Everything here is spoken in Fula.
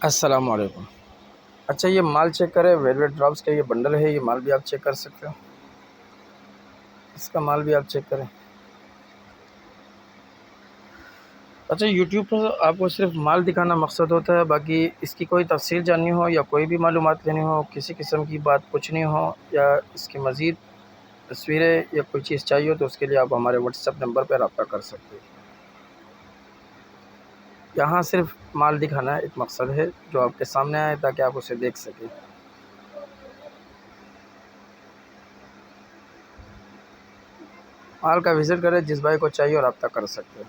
अस्सलाम वालेकुम। अच्छा, ये माल चेक करें, वेलवेट ड्रॉप्स का ये बंडल है, ये माल भी आप चेक कर सकते हो। इसका माल भी आप चेक करें। अच्छा, यूट्यूब पर आपको सिर्फ माल दिखाना मकसद होता है, बाकी इसकी कोई तफसील जाननी हो या कोई भी मालूमात लेनी हो, किसी किस्म की बात पूछनी हो या इसकी मज़ीद तस्वीरें या कोई चीज़ चाहिए हो, तो उसके लिए आप हमारे व्हाट्सएप नंबर पर रब्ता कर सकते हो। यहाँ सिर्फ माल दिखाना एक मकसद है जो आपके सामने आए ताकि आप उसे देख सकें। माल का विज़िट करें, जिस भाई को चाहिए और रब्ता कर सकते हो।